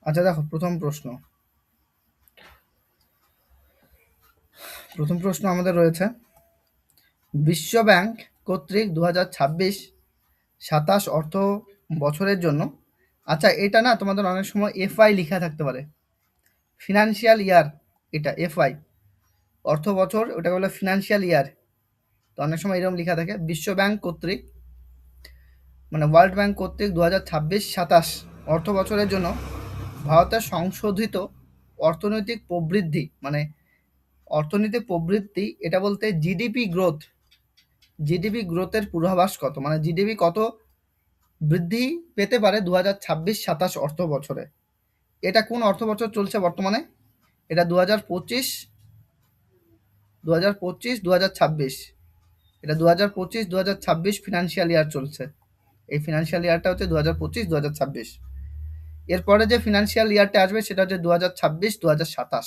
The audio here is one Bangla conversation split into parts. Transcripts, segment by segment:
আচ্ছা দেখো, প্রথম প্রশ্ন আমাদের রয়েছে বিশ্ব ব্যাংক কর্তৃক 2026-27 অর্থ বছরের জন্য। আচ্ছা, এটা না তোমাদের অনেক সময় এফআই লেখা থাকতে পারে, ফিনান্সিয়াল ইয়ার। এটা এফআই অর্থ বছর, ওটা বলে ফিনান্সিয়াল ইয়ার। তো অনেক সময় এরকম লেখা থাকে বিশ্ব ব্যাংক কর্তৃক, মানে ওয়ার্ল্ড ব্যাংক কর্তৃক 2026-27 অর্থ বছরের জন্য ভারতের সংশোধিত অর্থনৈতিক প্রবৃদ্ধি, মানে অর্থনৈতিক প্রবৃদ্ধি, এটা বলতে জিডিপি গ্রোথের পূর্বাভাস কত, মানে জিডিপি কত বৃদ্ধি পেতে পারে 2026-27 অর্থ বছরে। এটা কোন অর্থ বছর চলছে বর্তমানে? এটা 2025-2026, এটা 2025-2026 ফিনান্সিয়াল ইয়ার চলছে। এই ফিনান্সিয়াল ইয়ারটা হচ্ছে 2025-2026। এরপরে যে ফিনান্সিয়াল ইয়ারটা আসবে সেটা হচ্ছে 2026-2027।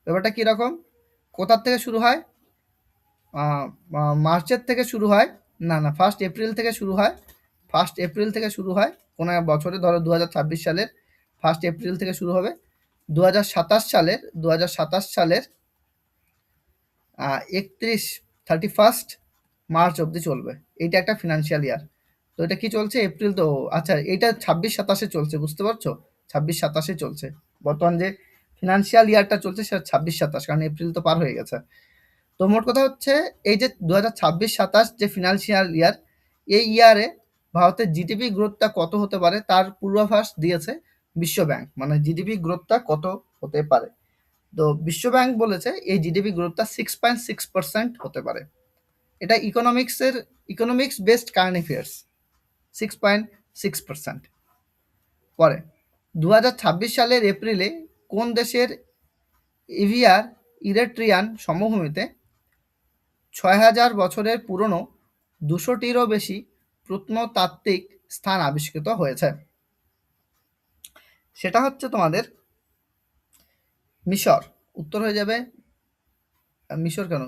ব্যাপারটা কীরকম, কোথার থেকে শুরু হয়? মার্চের থেকে শুরু হয়, না 1 এপ্রিল থেকে শুরু হয়। 1 এপ্রিল থেকে শুরু হয় কোনো বছরে, ধরো 2026 সালের 1 এপ্রিল থেকে শুরু হবে। 2027 সালের 31 মার্চ অবধি চলবে। এইটা একটা ফিনান্সিয়াল ইয়ার। তো এটা কি চলছে? এপ্রিল তো, আচ্ছা এটা 26-27 চলছে, বুঝতে পারছো? 26-27 চলছে বর্তমান যে ফিনান্সিয়াল ইয়ারটা চলছে, সেটা 26-27, কারণ এপ্রিল তো পার হয়ে গেছে। তো মোট কথা হচ্ছে এই যে 2026-27 যে ফিনান্সিয়াল ইয়ার, এই ইয়ারে ভারতের জিডিপি গ্রোথটা কত হতে পারে তার পূর্বাভাস দিয়েছে বিশ্ব ব্যাংক, মানে জিডিপি গ্রোথটা কত হতে পারে। তো বিশ্ব ব্যাংক বলেছে এই জিডিপি গ্রোথটা 6.6% হতে পারে। এটা ইকোনমিক্স বেসড কারেন্ট অ্যাফেয়ার্স, 6.6%। পরে 2026 সালের এপ্রিলে কোন দেশের ইভিয়ার ইরিট্রিয়ান সমভূমিতে 6000 বছরের পুরনো 200টিরও বেশি প্রত্নতাত্ত্বিক স্থান আবিষ্কৃত হয়েছে? সেটা হচ্ছে তোমাদের মিশর। উত্তর হয়ে যাবে মিশর, কেন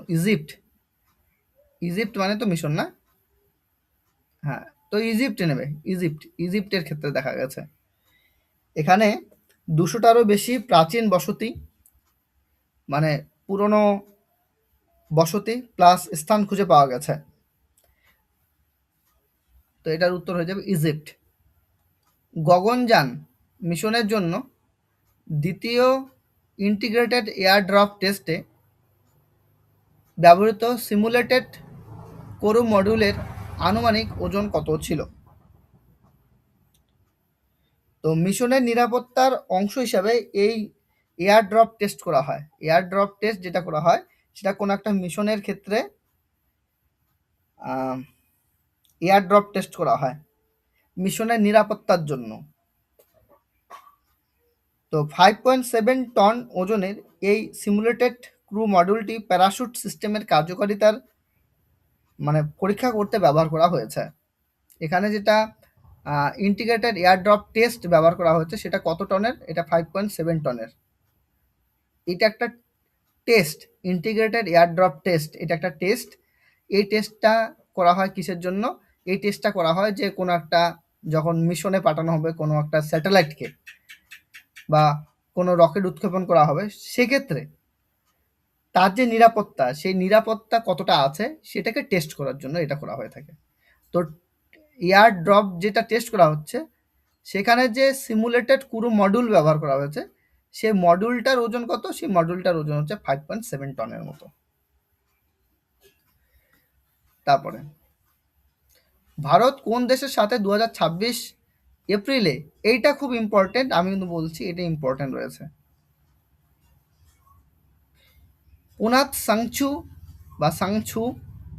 ইজিপ্ট মানে তো মিশর না? হ্যাঁ, তো ইজিপ্টে নেবে। ইজিপ্টের ক্ষেত্রে দেখা গেছে এখানে 200টারও বেশি প্রাচীন বসতি, মানে পুরনো বসতি প্লাস স্থান খুঁজে পাওয়া গেছে। তো এটার উত্তর হয়ে যাবে ইজিপ্ট। গগনযান মিশনের জন্য দ্বিতীয় ইন্টিগ্রেটেড এয়ারড্রপ টেস্টে ব্যবহৃত সিমুলেটেড কোরু মডিউলের আনুমানিক ওজন কত ছিল? তো মিশনের নিরাপত্তার অংশ হিসাবে এই এয়ারড্রপ টেস্ট করা হয়। এয়ারড্রপ টেস্ট যেটা করা হয় সেটা কোনো একটা মিশনের ক্ষেত্রে এয়ারড্রপ টেস্ট করা হয় মিশনের নিরাপত্তার জন্য। তো 5.7 টন ওজনের এই সিমুলেটেড ক্রু মডিউলটি প্যারাশুট সিস্টেমের কার্যকারিতার মানে পরীক্ষা করতে ব্যবহার করা হয়েছে। এখানে যেটা ইন্টিগ্রেটেড এয়ারড্রপ টেস্ট ব্যবহার করা হয়েছে সেটা কত টনের? এটা 5.7 টনের। এটা একটা টেস্ট, ইন্টিগ্রেটেড এয়ারড্রপ টেস্ট, এটা একটা টেস্ট। এই টেস্টটা করা হয় কিসের জন্য? এই টেস্টটা করা হয় যে কোনো একটা, যখন মিশনে পাঠানো হবে কোনো একটা স্যাটেলাইটকে বা কোনো রকেট উৎক্ষেপণ করা হবে, সেক্ষেত্রে তার যে নিরাপত্তা, সেই নিরাপত্তা কতটা আছে সেটাকে টেস্ট করার জন্য এটা করা হয়ে থাকে। তো এয়ার ড্রপ যেটা টেস্ট করা হচ্ছে, সেখানে যে সিমুলেটেড ক্রু মডিউল ব্যবহার করা হয়েছে, সেই মডিউলটার ওজন কত? সেই মডিউলটার ওজন হচ্ছে 5.7 টনের মতো। তারপরে ভারত কোন দেশের সাথে 2026 এপ্রিলে, এইটা খুব ইম্পর্টেন্ট, আমি কিন্তু বলছি এটা ইম্পর্টেন্ট রয়েছে, পুনাত সাংচু বা সাংছু,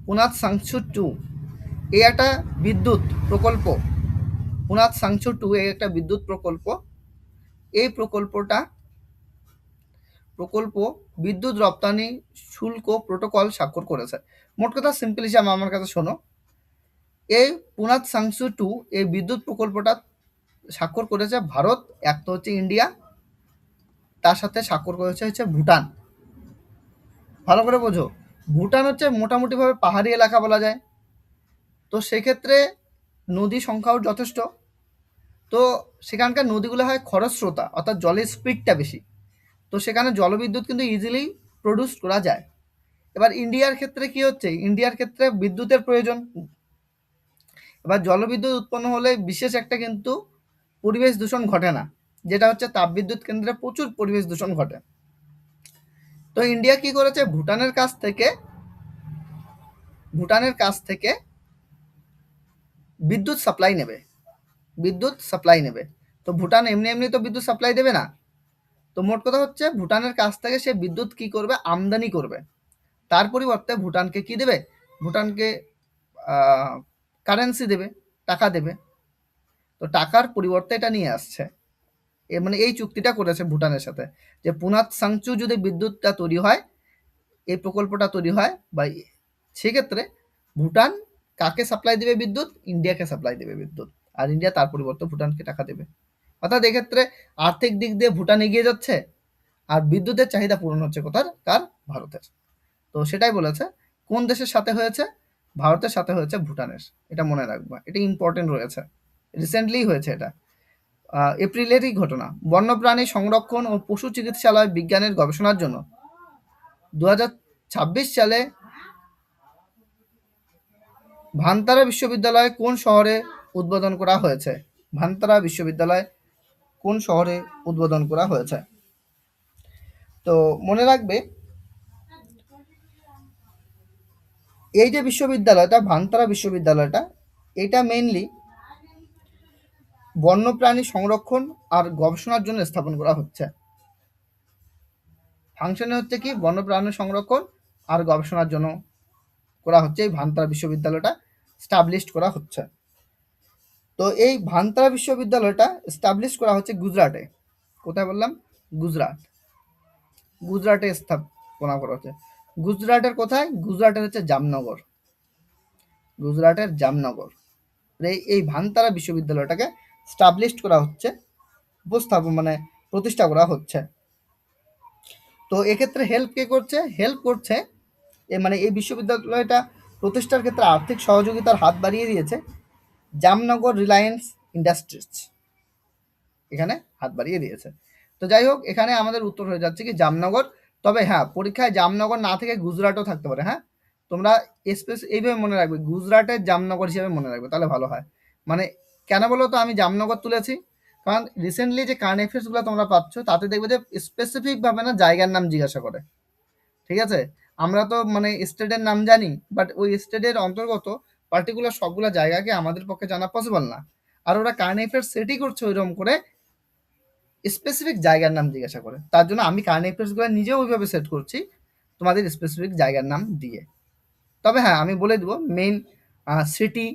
পুনাত সাংছু 2, এই একটা বিদ্যুৎ প্রকল্প। পুনাত সাংছু 2 এই একটা বিদ্যুৎ প্রকল্প। এই প্রকল্প বিদ্যুৎ রপ্তানি শুল্ক প্রোটোকল স্বাক্ষর করেছে। মোট কথা সিম্পল হিসাবে আমার কাছে শোনো, এই পুনাত সাংছু 2 এই বিদ্যুৎ প্রকল্পটা স্বাক্ষর করেছে ভারত, এক তো হচ্ছে ইন্ডিয়া, তার সাথে স্বাক্ষর করেছে হচ্ছে ভুটান। ভালো করে বোঝো, ভুটান হচ্ছে মোটামুটিভাবে পাহাড়ি এলাকা বলা যায়। তো সেক্ষেত্রে নদী সংখ্যাও যথেষ্ট, তো সেখানকার নদীগুলো হয় খরস্রোতা, অর্থাৎ জলের স্পিডটা বেশি। তো সেখানে জলবিদ্যুৎ কিন্তু ইজিলি প্রডিউস করা যায়। এবার ইন্ডিয়ার ক্ষেত্রে কি হচ্ছে, ইন্ডিয়ার ক্ষেত্রে বিদ্যুতের প্রয়োজন। এবার জলবিদ্যুৎ উৎপন্ন হলে বিশেষ একটা কিন্তু পরিবেশ দূষণ ঘটে না, যেটা হচ্ছে তাপবিদ্যুৎ কেন্দ্রে প্রচুর পরিবেশ দূষণ ঘটে। তো ইন্ডিয়া কি করেছে, ভুটানের কাছ থেকে বিদ্যুৎ সাপ্লাই নেবে, তো ভুটান এমনি এমনি তো বিদ্যুৎ সাপ্লাই দেবে না। তো মোট কথা হচ্ছে ভুটানের কাছ থেকে সে বিদ্যুৎ কি করবে, আমদানি করবে। তার পরিবর্তে ভুটানকে কি দেবে, ভুটানকে কারেন্সি দেবে, টাকা দেবে। তো টাকার পরিবর্তে এটা নিয়ে আসছে, মানে এই চুক্তিটা করেছে ভুটানের সাথে, যে পুনাত সাংচু যদি বিদ্যুৎটা তৈরি হয়, এই প্রকল্পটা তৈরি হয়, বা সেক্ষেত্রে ভুটান কাকে সাপ্লাই দেবে বিদ্যুৎ, ইন্ডিয়াকে সাপ্লাই দেবে বিদ্যুৎ, আর ইন্ডিয়া তার পরিবর্তে ভুটানকে টাকা দেবে। অর্থাৎ এক্ষেত্রে আর্থিক দিক দিয়ে ভুটান এগিয়ে যাচ্ছে, আর বিদ্যুতের চাহিদা পূরণ হচ্ছে কার, ভারতের। তো সেটাই বলেছে। কোন দেশের সাথে হয়েছে, ভারতের সাথে হয়েছে ভুটানের, এটা মনে রাখবা, এটা ইম্পর্টেন্ট রয়েছে, রিসেন্টলি হয়েছে এটা, এপ্রিলেরই ঘটনা। বন্যপ্রাণী সংরক্ষণ ও পশু চিকিৎসালয় বিজ্ঞানের গবেষণার জন্য 2026 সালে ভান্তারা বিশ্ববিদ্যালয় কোন শহরে উদ্বোধন করা হয়েছে, ভান্তারা বিশ্ববিদ্যালয় কোন শহরে উদ্বোধন করা হয়েছে? তো মনে রাখবে, এই যে বিশ্ববিদ্যালয়টা, ভান্তারা বিশ্ববিদ্যালয়টা, এটা মেইনলি বন্যপ্রাণী সংরক্ষণ আর গবেষণার জন্য স্থাপন করা হচ্ছে। ফাংশনে হচ্ছে কি, বন্যপ্রাণী সংরক্ষণ আর গবেষণার জন্য করা হচ্ছে, এই ভান্তারা বিশ্ববিদ্যালয়টা স্টাবলিশ করা হচ্ছে। তো এই ভান্তারা বিশ্ববিদ্যালয়টা স্টাবলিশ করা হচ্ছে গুজরাটে। কোথায় বললাম, গুজরাটে স্থাপনা করা হচ্ছে। গুজরাটের কোথায়, গুজরাটের হচ্ছে জামনগর। এই ভান্তারা বিশ্ববিদ্যালয়টাকে স্টাবলিশ করা হচ্ছে, মানে প্রতিষ্ঠা করা হচ্ছে। তো এক্ষেত্রে হেল্প কে করছে, মানে এই বিশ্ববিদ্যালয়টা প্রতিষ্ঠার ক্ষেত্রে আর্থিক সহযোগিতার হাত বাড়িয়ে দিয়েছে জামনগর রিলায়েন্স ইন্ডাস্ট্রিজ, এখানে হাত বাড়িয়ে দিয়েছে। তো যাই হোক, এখানে আমাদের উত্তর হয়ে যাচ্ছে কি জামনগর। তবে হ্যাঁ, পরীক্ষায় জামনগর না থেকে গুজরাটও থাকতে পারে। হ্যাঁ, তোমরা এইভাবে মনে রাখবে, গুজরাটের জামনগর হিসেবে মনে রাখবে, তাহলে ভালো হয়। মানে কেন বলো তো আমি জামনগর তুলেছি, কারণ রিসেন্টলি যে কারেন্ট অ্যাফেয়ার্সগুলো তোমরা পাচ্ছ, তাতে দেখবে যে স্পেসিফিকভাবে না জায়গার নাম জিজ্ঞাসা করে। ঠিক আছে, আমরা তো মানে স্টেটের নাম জানি, বাট ওই স্টেটের অন্তর্গত পার্টিকুলার সবগুলা জায়গাকে আমাদের পক্ষে জানা পসিবল না। আর ওরা কারেন্ট অ্যাফেয়ার্স সেটই করছে ওইরকম করে, স্পেসিফিক জায়গার নাম জিজ্ঞাসা করে। তার জন্য আমি কারেন্ট অ্যাফেয়ার্সগুলো নিজেও ওইভাবে সেট করছি, তোমাদের স্পেসিফিক জায়গার নাম দিয়ে। তবে হ্যাঁ, আমি বলে দেবো মেইন সিটি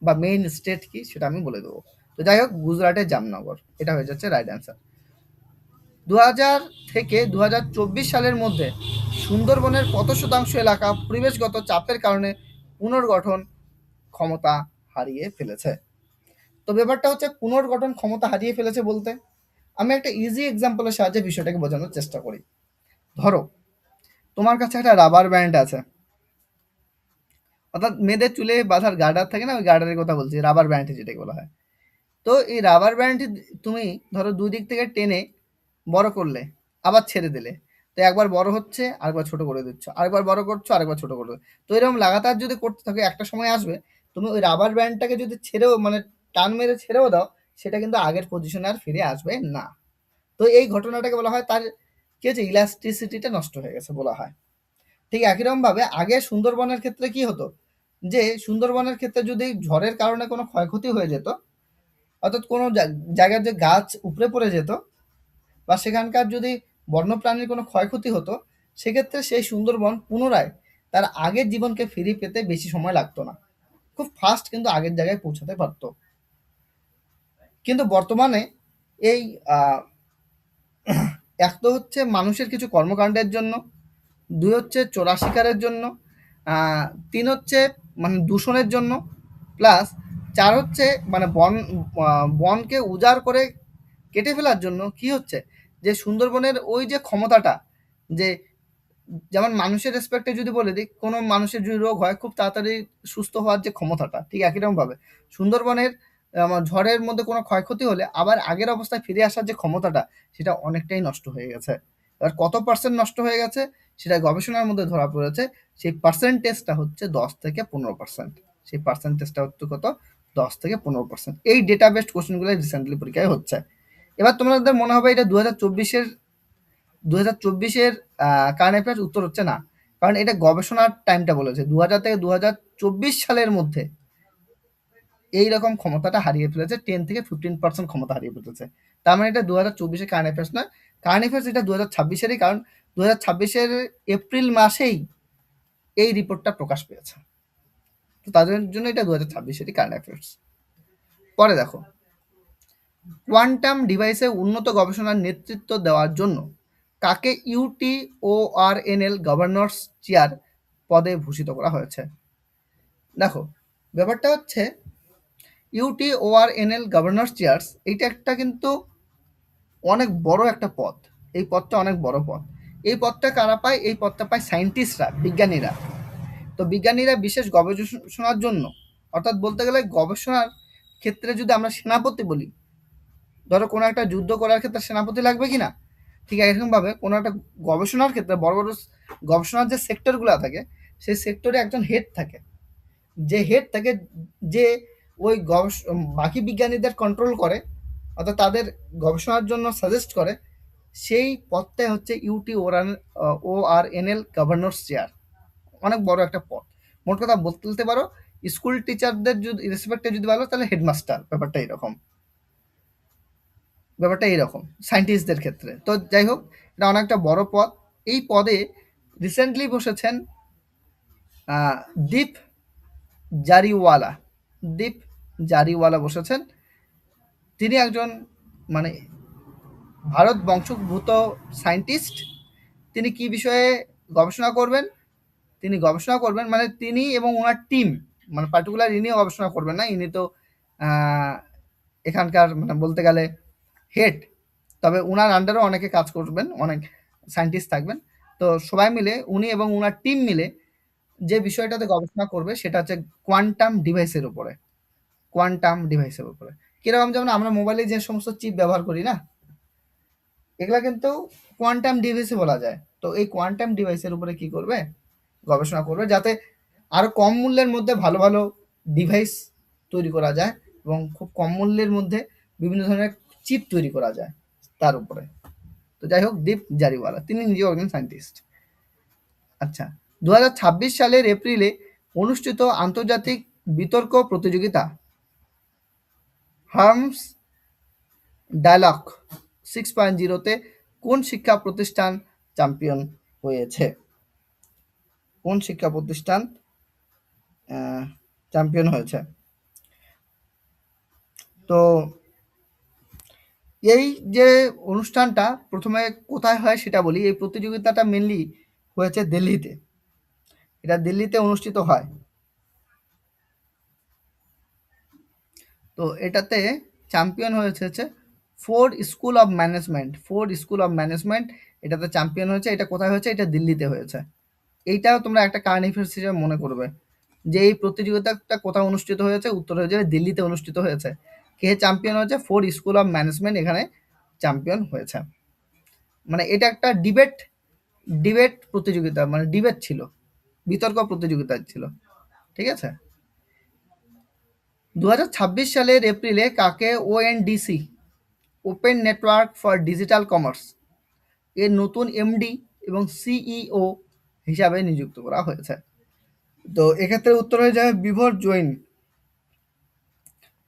বা মেইন স্টেট কি, সেটা আমি বলে দেবো। তো যাই হোক, গুজরাটের জামনগর, এটা হয়ে যাচ্ছে রাইট অ্যান্সার। 2000 থেকে 2024 সালের মধ্যে সুন্দরবনের কত শতাংশ এলাকা পরিবেশগত চাপের কারণে পুনর্গঠন ক্ষমতা হারিয়ে ফেলেছে? তো ব্যাপারটা হচ্ছে, পুনর্গঠন ক্ষমতা হারিয়ে ফেলেছে বলতে আমি একটা ইজি এক্সাম্পলের সাহায্যে বিষয়টাকে বোঝানোর চেষ্টা করি। ধরো তোমার কাছে একটা রাবার ব্যান্ড আছে, অর্থাৎ মেয়েদের চুলে বাঁধার গার্ডার থাকে না, ওই গার্ডারের কথা বলছি, রাবার ব্যান্ড যেটাকে বলা হয়। তো এই রাবার ব্যান্ডটি তুমি ধরো দুই দিক থেকে টেনে বড় করলে, আবার ছেড়ে দিলে, তো একবার বড় হচ্ছে, আরেকবার ছোট করে দিচ্ছ, আরেকবার বড় করছো, আরেকবার ছোট করে দিচ্ছ। তো এরকম লাগাতার যদি করতে থাকে, একটা সময় আসবে তুমি ওই রাবার ব্যান্ডটাকে যদি ছেড়েও, মানে টান মেরে ছেড়েও দাও, সেটা কিন্তু আগের পজিশনে আর ফিরে আসবে না। তো এই ঘটনাটাকে বলা হয়, তার কি হচ্ছে, ইলাস্টিসিটিটা নষ্ট হয়ে গেছে বলা হয়। ঠিক একই রকম ভাবে আগে সুন্দরবনের ক্ষেত্রে কি হতো, যে সুন্দরবনের ক্ষেত্রে যদি ঝড়ের কারণে কোনো ক্ষয়ক্ষতি হয়ে যেত, অর্থাৎ কোনো জায়গার যে গাছ উপড়ে পড়ে যেত, বা সেখানকার যদি বন্যপ্রাণীর কোনো ক্ষয়ক্ষতি হতো, সেক্ষেত্রে সেই সুন্দরবন পুনরায় তার আগের জীবনকে ফিরে পেতে বেশি সময় লাগতো না, খুব ফাস্ট কিন্তু আগের জায়গায় পৌঁছাতে পারতো। কিন্তু বর্তমানে এই এক তো হচ্ছে মানুষের কিছু কর্মকাণ্ডের জন্য, দুই হচ্ছে চোরা শিকারের জন্য, তিন হচ্ছে মানে দূষণের জন্য, প্লাস চার হচ্ছে মানে বনকে উজাড় করে কেটে ফেলার জন্য কি হচ্ছে, যে সুন্দরবনের ওই যে ক্ষমতাটা, যে যেমন মানুষের রেসপেক্টে যদি বলে দিই, কোনো মানুষের যদি রোগ হয় খুব তাড়াতাড়ি সুস্থ হওয়ার যে ক্ষমতাটা, ঠিক একই রকম ভাবে সুন্দরবনের ঝড়ের মধ্যে কোনো ক্ষয়ক্ষতি হলে আবার আগের অবস্থায় ফিরে আসার যে ক্ষমতাটা, সেটা অনেকটাই নষ্ট হয়ে গেছে। এবার কত পার্সেন্ট নষ্ট হয়ে গেছে সেটা গবেষণার মধ্যে ধরা পড়েছে। সেই পার্সেন্টেজটা হচ্ছে 10 থেকে 15%। সেই পার্সেন্টেজটা হচ্ছে কত? 10 থেকে 15%। এই ডেটা বেসড কোশ্চেনগুলো রিসেন্টলি পরীক্ষায় হচ্ছে। এবার তোমাদের মনে হবে এটা 2024-এর কারেন্ট অ্যাফেয়ার্স, উত্তর হচ্ছে না। কারণ এটা গবেষণার টাইমটা বলেছে 2000 থেকে 2024 সালের মধ্যে এইরকম ক্ষমতাটা হারিয়ে ফেলেছে, 10 থেকে 15% ক্ষমতা হারিয়ে ফেলেছে। তার মানে এটা 2024-এর কারেন্ট অ্যাফেয়ার্স নয়, কারেন্ট অ্যাফেয়ার্স এটা 2026-এরই। কারণ 2026-এর এপ্রিল মাসেই এই রিপোর্টটা প্রকাশ পেয়েছে। তো তাদের জন্য এটা 2026-এরই কারেন্ট অ্যাফেয়ার্স। পরে দেখো, কোয়ান্টাম ডিভাইসে উন্নত গবেষণার নেতৃত্ব দেওয়ার জন্য কাকে ইউটিওআরএনএল গভর্নর্স চেয়ার পদে ভূষিত করা হয়েছে? দেখো, ব্যাপারটা হচ্ছে ইউটিওআরএনএল গভর্নর্স চেয়ার্স, এইটা একটা কিন্তু অনেক বড় একটা পদ। এই পদটা অনেক বড় পদ। এই পদটা কারা পায়? এই পদটা পায় সায়েন্টিস্টরা, বিজ্ঞানীরা। তো বিজ্ঞানীরা বিশেষ গবেষণার জন্য, অর্থাৎ বলতে গেলে গবেষণার ক্ষেত্রে যদি আমরা সেনাপতি বলি, ধরো কোনো একটা যুদ্ধ করার ক্ষেত্রে সেনাপতি লাগবে কি না, ঠিক এরকমভাবে কোনো একটা গবেষণার ক্ষেত্রে বড় বড় গবেষণার যে সেক্টরগুলো থাকে, সেই সেক্টরে একজন হেড থাকে। যে হেড থাকে, যে ওই বাকি বিজ্ঞানীদের কন্ট্রোল করে, অর্থাৎ তাদের গবেষণার জন্য সাজেস্ট করে, সেই পদটাই হচ্ছে ইউটিওআরএনএল গভর্নর্স চেয়ার। অনেক বড় একটা পদ। মোট কথা বলতে পারো, স্কুল টিচারদের যদি রেসপেক্টে যদি ভালো, তাহলে হেডমাস্টার। ব্যাপারটা এইরকম সায়েন্টিস্টদের ক্ষেত্রে। তো যাই হোক, এটা অনেকটা বড় পদ। এই পদে রিসেন্টলি বসেছেন দীপ জারিওয়ালা। দীপ জারিওয়ালা বসেছেন। তিনি একজন মানে ভারত বংশোদ্ভূত সায়েন্টিস্ট। তিনি কি বিষয়ে গবেষণা করবেন? তিনি গবেষণা করবেন, মানে তিনি এবং ওনার টিম, মানে পার্টিকুলার ইনিও গবেষণা করবেন না, ইনি তো আহ, এখানকার মানে বলতে গেলে হেড। তবে উনার আন্ডারেও অনেকে কাজ করবেন, অনেক সায়েন্টিস্ট থাকবেন। তো সবাই মিলে উনি এবং উনার টিম মিলে যে বিষয়টাতে গবেষণা করবে সেটা হচ্ছে কোয়ান্টাম ডিভাইসের উপরে। কোয়ান্টাম ডিভাইসের উপরে কিরকম, যেমন আমরা মোবাইলে যে সমস্ত চিপ ব্যবহার করি না, এগুলা কিন্তু কোয়ান্টাম ডিভাইসে বলা যায়। তো এই কোয়ান্টাম ডিভাইসের উপরে কি করবে? গবেষণা করবে, যাতে আরো কম মূল্যের মধ্যে ভালো ভালো ডিভাইস তৈরি করা যায় এবং খুব কম মূল্যের মধ্যে বিভিন্ন ধরনের চিপ তৈরি করা যায় তার উপরে। তো যাই হোক, দীপ জারিওয়ালা তিনি নিজেও একজন সায়েন্টিস্ট। আচ্ছা, 2026 সালের এপ্রিলে অনুষ্ঠিত আন্তর্জাতিক বিতর্ক প্রতিযোগিতা হার্মস ডায়ালগ 6.0-তে কোন শিক্ষা প্রতিষ্ঠান চ্যাম্পিয়ন হয়েছে? কোন শিক্ষা প্রতিষ্ঠান চ্যাম্পিয়ন হয়েছে? তো এই যে অনুষ্ঠানটা প্রথমে কোথায় হয় সেটা বলি। এই প্রতিযোগিতাটা মেনলি হয়েছে দিল্লিতে। এটা দিল্লিতে অনুষ্ঠিত হয়। তো এটাতে চ্যাম্পিয়ন হয়েছে ফোর্ড স্কুল অফ ম্যানেজমেন্ট। এটাতে চ্যাম্পিয়ন হয়েছে। এটা কোথায় হয়েছে? এটা দিল্লিতে হয়েছে। এইটাও তোমরা একটা কারেন্ট অ্যাফেয়ার্স হিসেবে মনে করবে যে এই প্রতিযোগিতাটা কোথায় অনুষ্ঠিত হয়েছে। উত্তর হয়ে যাবে দিল্লিতে অনুষ্ঠিত হয়েছে। কে চ্যাম্পিয়ন হয়েছে? ফোর্ড স্কুল অফ ম্যানেজমেন্ট এখানে চ্যাম্পিয়ন হয়েছে। মানে এটা একটা ডিবেট ডিবেট প্রতিযোগিতা, মানে ডিবেট ছিল, বিতর্ক প্রতিযোগিতা ছিল। ঠিক আছে। 2026 সালের এপ্রিলে কাকে ONDC, open network for digital commerce এর নতুন এমডি এবং সিইও হিসাবে নিযুক্ত করা হয়েছে? তো এক্ষেত্রে উত্তর হয়ে যাবে বিভর জৈন।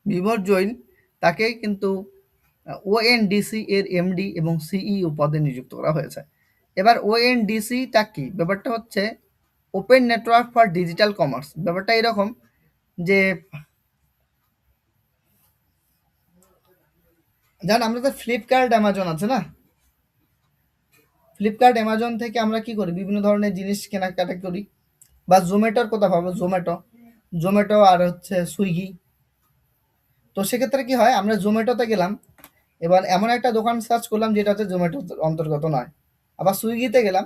বিভর জৈন তাকে কিন্তু ওএনডিসি এর এমডি এবং সিইও পদে নিযুক্ত করা হয়েছে। এবার ওএনডিসিটা কি? ব্যাপারটা হচ্ছে open network for digital commerce. ব্যাপারটা এরকম যে, জান আমরা তো ফ্লিপকার্ট অ্যামাজন আছে না, ফ্লিপকার্ট অ্যামাজন থেকে আমরা কি করি? বিভিন্ন ধরনের জিনিস কেনাকাটা করি। বা জোম্যাটোর কথা ভাবো, জোম্যাটো, জোম্যাটো আর হচ্ছে সুইগি। তো সেক্ষেত্রে কি হয়, আমরা জোম্যাটোতে গেলাম, এবার এমন একটা দোকান সার্চ করলাম যেটা হচ্ছে জোম্যাটোর অন্তর্গত নয়। আবার সুইগিতে গেলাম,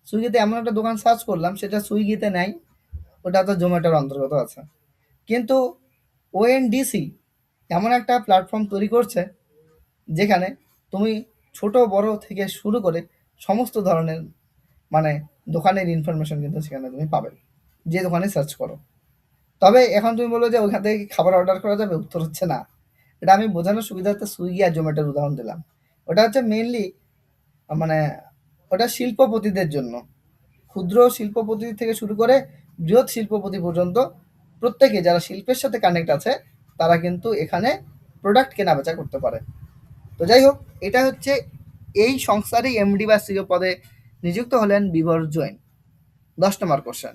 সুইগিতে এমন একটা দোকান সার্চ করলাম সেটা সুইগিতে নেই, ওটা তো জোম্যাটোর অন্তর্গত আছে। কিন্তু ওএনডিসি এমন একটা প্ল্যাটফর্ম তৈরি করছে যেখানে তুমি ছোট বড় থেকে শুরু করে সমস্ত ধরনের মানে দোকানের ইনফরমেশন কিন্তু সেখানে তুমি পাবে, যে দোকানে সার্চ করো। তবে এখন তুমি বলো যে ওখান থেকে কি খাবার অর্ডার করা যাবে? উত্তর হচ্ছে না। এটা আমি বোঝানোর সুবিধার্থে সুইগি আর জোম্যাটোর উদাহরণ দিলাম। ওটা হচ্ছে মেইনলি মানে ওটা শিল্পপতিদের জন্য। ক্ষুদ্র শিল্পপতি থেকে শুরু করে বৃহৎ শিল্পপতি পর্যন্ত প্রত্যেকে যারা শিল্পের সাথে কানেক্ট আছে তারা কিন্তু এখানে প্রোডাক্ট কেনা বেচা করতে পারে। তো যাই হোক, এটা হচ্ছে এই সংস্থারই এমডি বা সিও পদে নিযুক্ত হলেন বিবর জৈন। 10 নম্বর কোশ্চেন,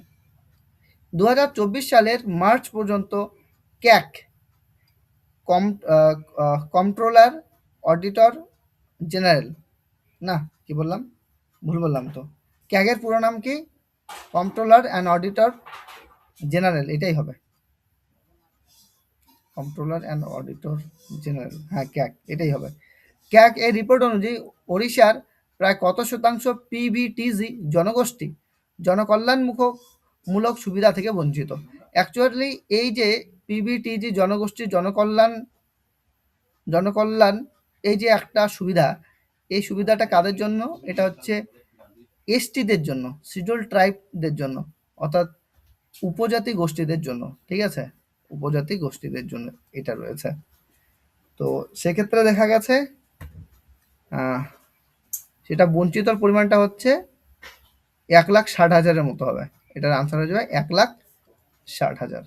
2024 সালের মার্চ পর্যন্ত ক্যাক কম কন্ট্রোলার অডিটর জেনারেল, না কি বললাম, ভুল বললাম তো। ক্যাগের পুরো নাম কি? কন্ট্রোলার অ্যান্ড অডিটর জেনারেল, এটাই হবে। কন্ট্রোলার অ্যান্ড অডিটর জেনারেল, হ্যাঁ ক্যাক এটাই হবে। ক্যাক এর রিপোর্ট অনুযায়ী ওড়িশার প্রায় কত শতাংশ পিভিটিজি জনগোষ্ঠী জনকল্যাণমূলক সুবিধা থেকে বঞ্চিত? অ্যাকচুয়ালি এই যে পিভিটিজি জনগোষ্ঠী জনকল্যাণ এই যে একটা সুবিধা, এই সুবিধাটা কাদের জন্য? এটা হচ্ছে এসটিদের জন্য, শিডিউল ট্রাইবদের জন্য, অর্থাৎ উপজাতি গোষ্ঠীদের জন্য। ঠিক আছে, উপজাতি গোষ্ঠীদের জন্য এটা রয়েছে। তো সেক্ষেত্রে দেখা গেছে আহ, সেটা বঞ্চিতর পরিমাণটা হচ্ছে 1,60,000-এর মতো হবে। এটার আনসার হয়ে যাবে 1,60,000।